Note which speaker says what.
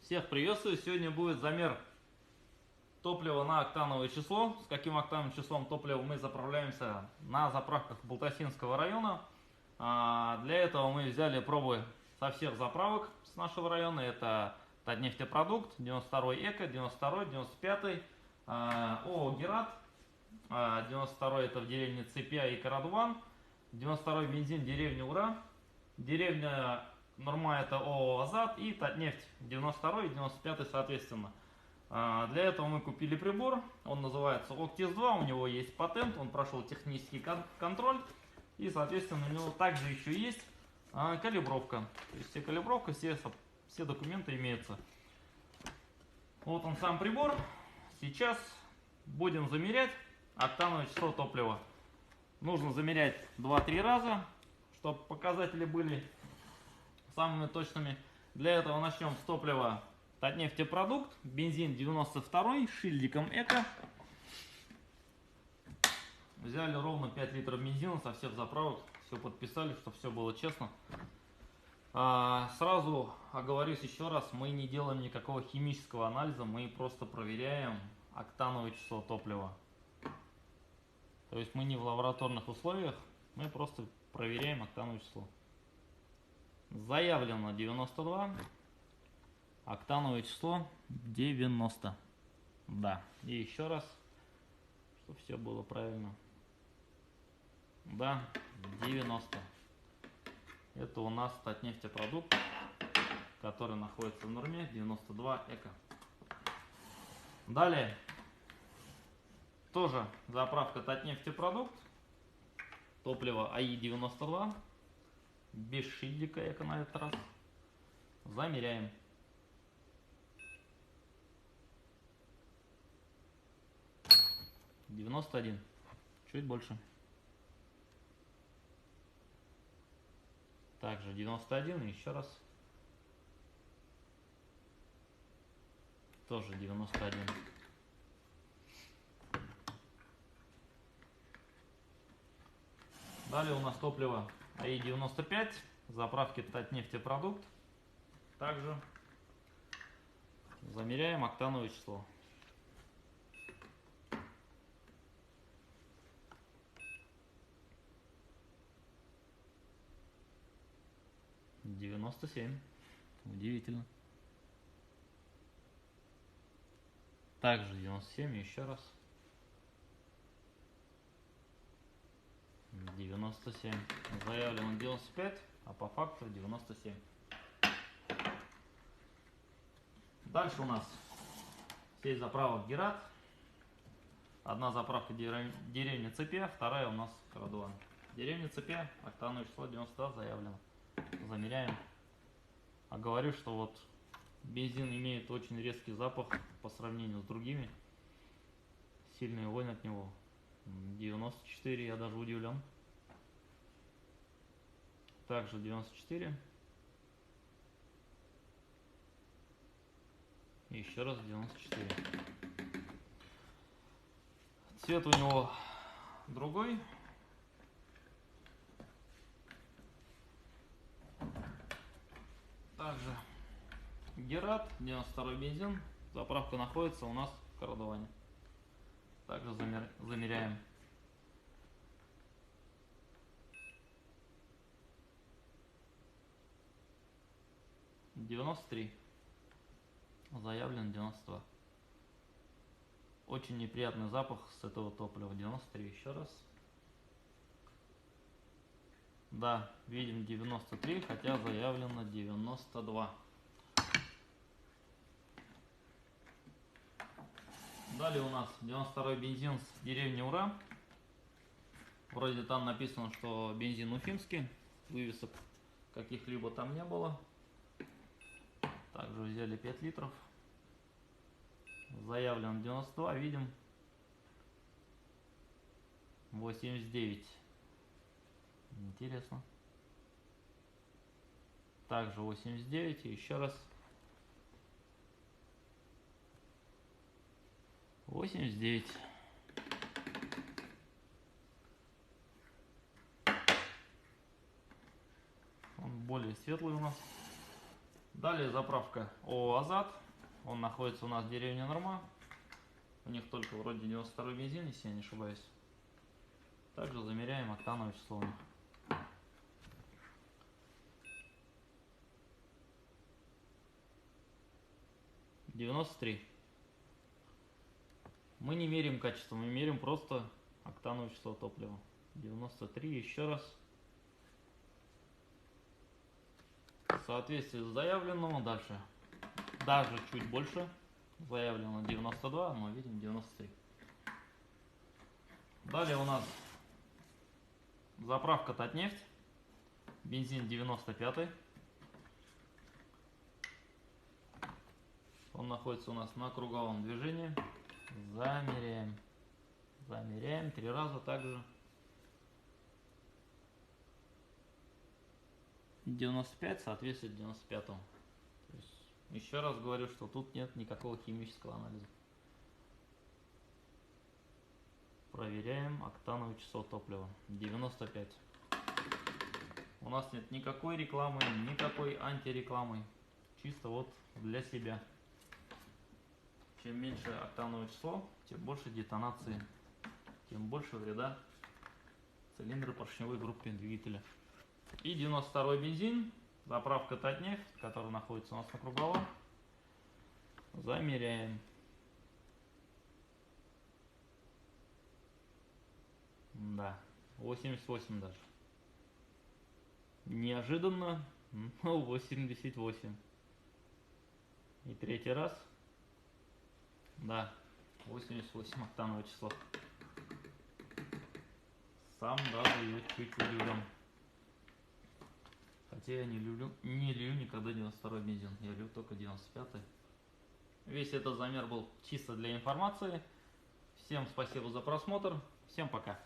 Speaker 1: Всех приветствую! Сегодня будет замер топлива на октановое число. С каким октановым числом топлива мы заправляемся на заправках Балтасинского района. Для этого мы взяли пробы со всех заправок с нашего района. Это Татнефтепродукт, 92 Эко, 92, 95, ООО Герат, 92 это в деревне Цепя и Карадуван, 92 бензин деревня Ура, деревня Нурма это ООО Азат и Татнефть 92 и 95 соответственно. Для этого мы купили прибор, он называется Octis 2, у него есть патент, он прошел технический контроль и соответственно у него также еще есть калибровка. То есть все калибровка, все документы имеются. Вот он сам прибор. Сейчас будем замерять октановое число топлива. Нужно замерять 2-3 раза, чтобы показатели были самыми точными. Для этого начнем с топлива Татнефтепродукт, бензин 92 с шильдиком Эко. Взяли ровно 5 литров бензина со всех заправок, все подписали, чтобы все было честно. Сразу оговорюсь еще раз, мы не делаем никакого химического анализа, мы просто проверяем октановое число топлива. То есть мы не в лабораторных условиях, мы просто проверяем октановое число. Заявлено 92, октановое число 90. Да, и еще раз, чтобы все было правильно. Да, 90. Это у нас Татнефтепродукт, который находится в Нурме, 92 Эко. Далее, тоже заправка Татнефтепродукт, топливо АИ-92, без шильдика Эко на этот раз. Замеряем. — 91, чуть больше. Также 91, и еще раз. Тоже 91. Далее у нас топливо АИ-95, заправки Татнефтепродукт. Также замеряем октановое число. — 97. Удивительно. Также 97, еще раз. 97. Заявлено 95, а по факту 97. Дальше у нас сеть заправок Герат. Одна заправка деревня Цепя, вторая у нас Карадуван. Деревня Цепя, октановое число 92 заявлено. Замеряем. А говорю, что вот бензин имеет очень резкий запах по сравнению с другими. Сильная вонь от него. 94, я даже удивлен. Также 94. И еще раз 94. Цвет у него другой. Также Герат, 92 бензин. Заправка находится у нас в Карадуване. Также замеряем. — 93. Заявлен 92. Очень неприятный запах с этого топлива. 93. Еще раз. Да, видим 93, хотя заявлено 92. Далее у нас 92 бензин с деревни Ура. Вроде там написано, что бензин уфимский. Вывесок каких-либо там не было. Также взяли 5 литров. Заявлено 92, видим 89. Интересно. Также 89, и еще раз 89. Он более светлый у нас. Далее заправка ООО «Азат». Он находится у нас в деревне Норма. У них только вроде 92-й бензин, если я не ошибаюсь. Также замеряем октановое число у них. — 93. Мы не меряем качество, мы меряем просто октановое число топлива. 93, еще раз. В соответствии с заявленным, дальше даже чуть больше. Заявлено 92, но видим 93. Далее у нас заправка Татнефть. Бензин 95. Он находится у нас на круговом движении. Замеряем. Замеряем 3 раза также. 95 соответствует 95. То есть, еще раз говорю, что тут нет никакого химического анализа. Проверяем октановое число топлива. 95. У нас нет никакой рекламы, никакой антирекламы. Чисто вот для себя. Чем меньше октановое число, тем больше детонации, тем больше вреда цилиндропоршневой группе двигателя. И 92-й бензин, заправка Татнефть, которая находится у нас на круговом. Замеряем. Да, 88 даже. Неожиданно, но 88. И третий раз. Да, 88 октановое число. Сам даже ее чуть удивлен. Хотя я не лью никогда 92-й бензин, я лью только 95-й. Весь этот замер был чисто для информации. Всем спасибо за просмотр, всем пока.